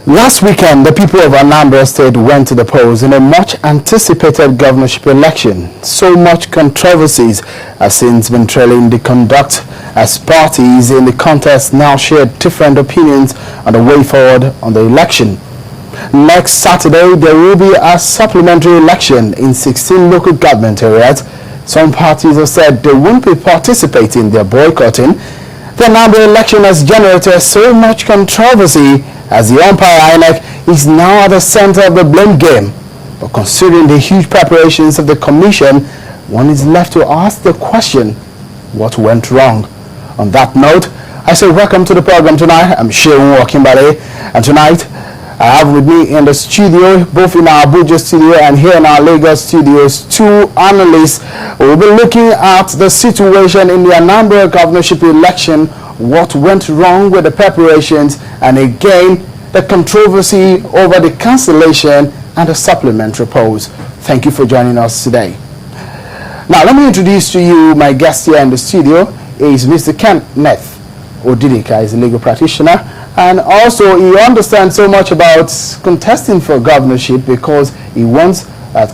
Last weekend, the people of Anambra State went to the polls in a much-anticipated governorship election. So much controversies have since been trailing the conduct as parties in the contest now share different opinions on the way forward on the election. Next Saturday, there will be a supplementary election in 16 local government areas. Some parties have said they won't be participating, they're boycotting. The Anambra election has generated so much controversy as the umpire INEC is now at the center of the blame game. But considering the huge preparations of the commission, one is left to ask the question, what went wrong? On that note, I say welcome to the program tonight. I'm Shehu Wakimbale, and tonight I have with me in the studio, both in our Abuja studio and here in our Lagos studios, two analysts who will be looking at the situation in the Anambra governorship election, what went wrong with the preparations, and again, the controversy over the cancellation and the supplementary polls. Thank you for joining us today. Now, let me introduce to you my guest here in the studio is Mr. Kenneth Odidika. He's a legal practitioner, and also he understands so much about contesting for governorship because he once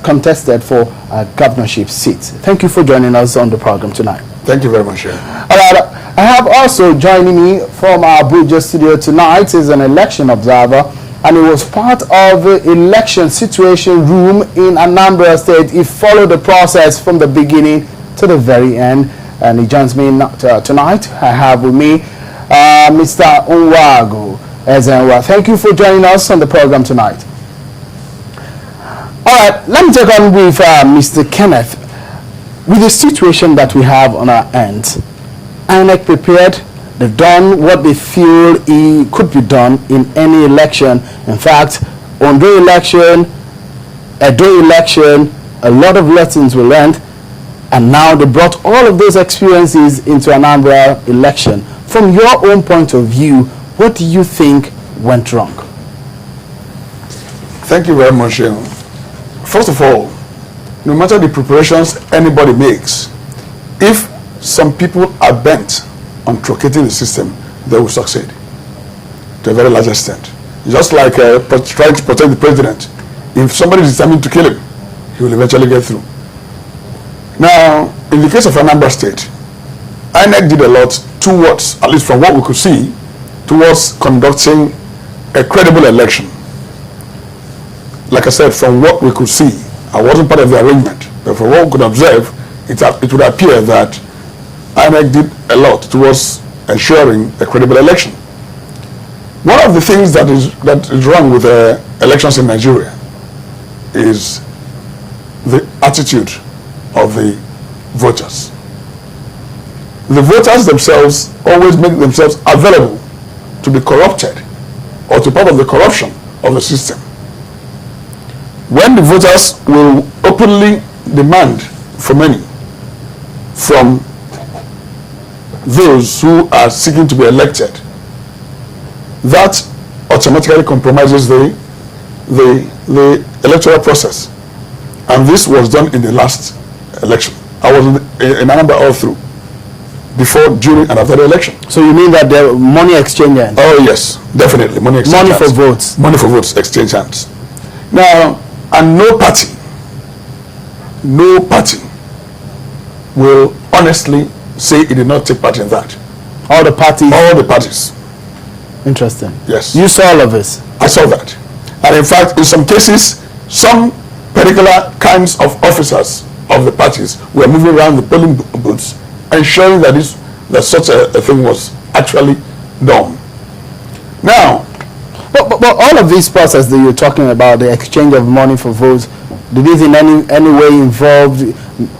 contested for a governorship seat. Thank you for joining us on the program tonight. Thank you very much. Yeah. All right. I have also joining me from our Abuja studio tonight is an election observer, and he was part of the election situation room in Anambra State. He followed the process from the beginning to the very end, and he joins me tonight. I have with me Mr. Unwagu Ezenwa. Thank you for joining us on the program tonight. All right, let me take on with Mr. Kenneth. With the situation that we have on our end, INEC prepared, they've done what they feel could be done in any election. In fact, Ondo election, Edo election, a lot of lessons were learned, and now they brought all of those experiences into Anambra election. From your own point of view, what do you think went wrong? Thank you very much. First of all, no matter the preparations anybody makes, if some people are bent on truncating the system, they will succeed to a very large extent. Just like trying to protect the president. If somebody is determined to kill him, he will eventually get through. Now, in the case of Anambra State, INEC did a lot towards, at least from what we could see, towards conducting a credible election. Like I said, from what we could see, I wasn't part of the arrangement, but from what we could observe, it would appear that INEC did a lot towards ensuring a credible election. One of the things that is wrong with elections in Nigeria is the attitude of the voters. The voters themselves always make themselves available to be corrupted or to part of the corruption of the system. When the voters will openly demand for money from those who are seeking to be elected, that automatically compromises the electoral process. And this was done in the last election. I was in Anambra all through, before, during, and after the election. So you mean that the money exchange hands? Oh yes, definitely. Money exchange hands. Money for votes. Money for votes, exchange hands. Now, and no party will honestly say it did not take part in that. All the parties? All the parties. Interesting. Yes. You saw all of this? I saw that. And in fact, in some cases, some particular kinds of officers of the parties were moving around the polling booths, ensuring that such a thing was actually done. Now, but all of this process that you're talking about, the exchange of money for votes, did it in any way involve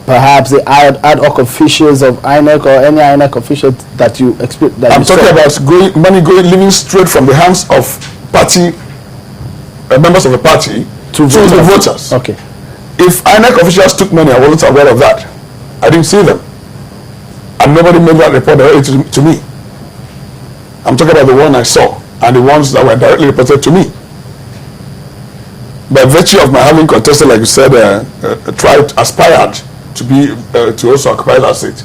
perhaps the ad hoc officials of INEC or any INEC official that you expect? I'm talking about money leaving straight from the hands of party members of the party to the voters. Okay. If INEC officials took money, I wasn't aware of that. I didn't see them, and nobody made that report to me. I'm talking about the one I saw and the ones that were directly reported to me. By virtue of my having contested, like you said, aspired to be to also occupy that seat,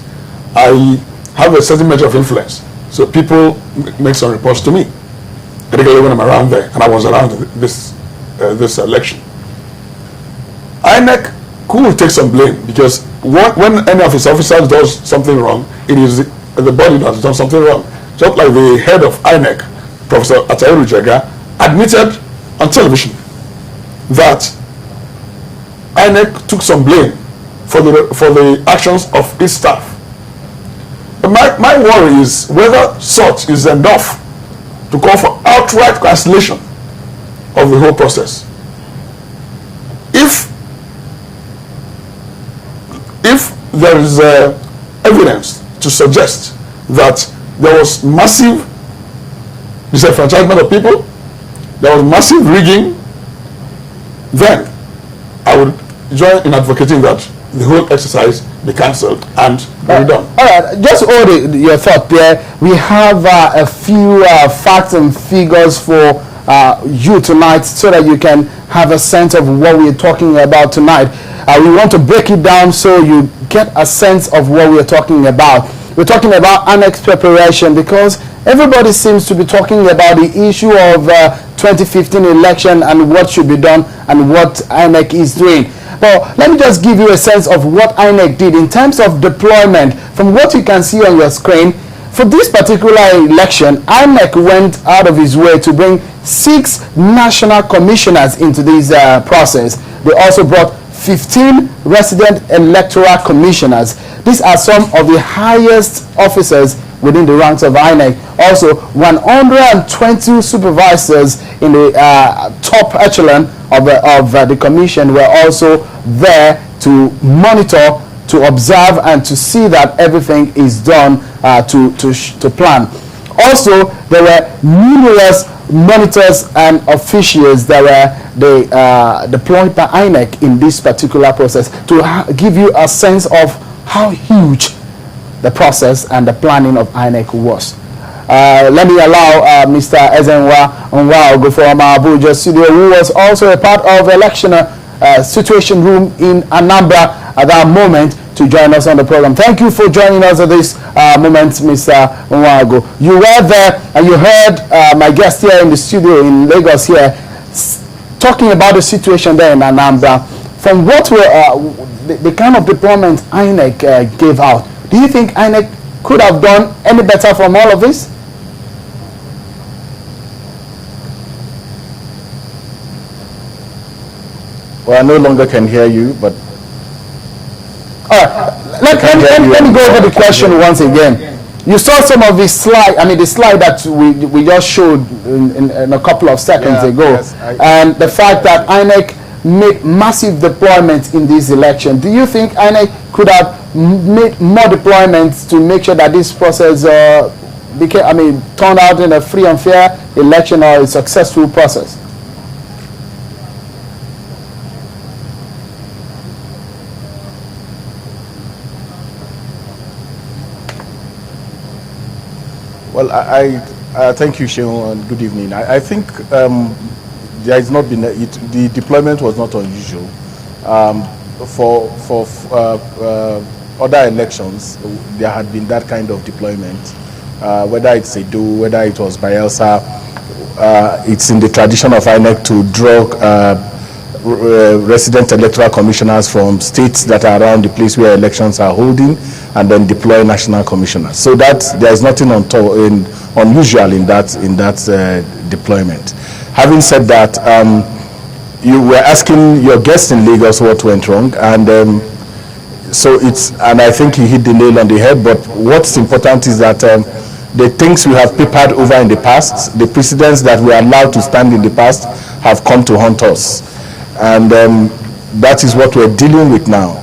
I have a certain measure of influence. So people make some reports to me. particularly when I'm around there, and I was around this election. INEC could take some blame, because when any of its officers does something wrong, it is the body that has done something wrong. Just like the head of INEC, Professor Atayiru Jega, admitted on television that INEC took some blame for the actions of its staff. But my worry is whether such is enough to call for outright cancellation of the whole process. If there is evidence to suggest that there was massive disenfranchisement of people, there was massive rigging, then I would join in advocating that the whole exercise be cancelled and be redone. All right, just hold your thought there. We have a few facts and figures for you tonight, so that you can have a sense of what we're talking about tonight. We want to break it down so you get a sense of what we're talking about. We're talking about INEC preparation, because everybody seems to be talking about the issue of 2015 election and what should be done and what INEC is doing. But let me just give you a sense of what INEC did in terms of deployment. From what you can see on your screen, for this particular election, INEC went out of its way to bring 6 national commissioners into this process. They also brought 15 resident electoral commissioners. These are some of the highest officers within the ranks of INEC. Also, 120 supervisors in the top echelon of the commission were also there to monitor, to observe, and to see that everything is done to plan. Also, there were numerous monitors and officials that were deployed by INEC in this particular process to give you a sense of how huge the process and the planning of INEC was. Let me allow Mr. Ezenwa Onwaogo from Abuja studio, who was also a part of election situation room in Anambra at that moment, to join us on the program. Thank you for joining us at this moment, Mr. Onwaogo. You were there and you heard my guest here in the studio in Lagos here talking about the situation there in Anambra. From what were the kind of deployment INEC gave out, do you think INEC could have done any better from all of this? Well, I no longer can hear you, but... All right, let me go over the question once again. You saw some of the slide, the slide that we just showed in a couple of seconds ago. Yes, and the fact that INEC made massive deployments in this election. Do you think INEC could have made more deployments to make sure that this process turned out in a free and fair election, or a successful process? Well, I thank you, Sheon, and good evening. I think there has not been the deployment was not unusual. For other elections, there had been that kind of deployment. Whether it's Edo, whether it was Bayelsa, it's in the tradition of INEC to draw resident electoral commissioners from states that are around the place where elections are holding, and then deploy national commissioners. So that there is nothing unusual in that deployment. Having said that, you were asking your guest in Lagos what went wrong, and I think he hit the nail on the head. But what's important is that the things we have papered over in the past, the precedents that we are allowed to stand in the past, have come to haunt us, and that is what we're dealing with now.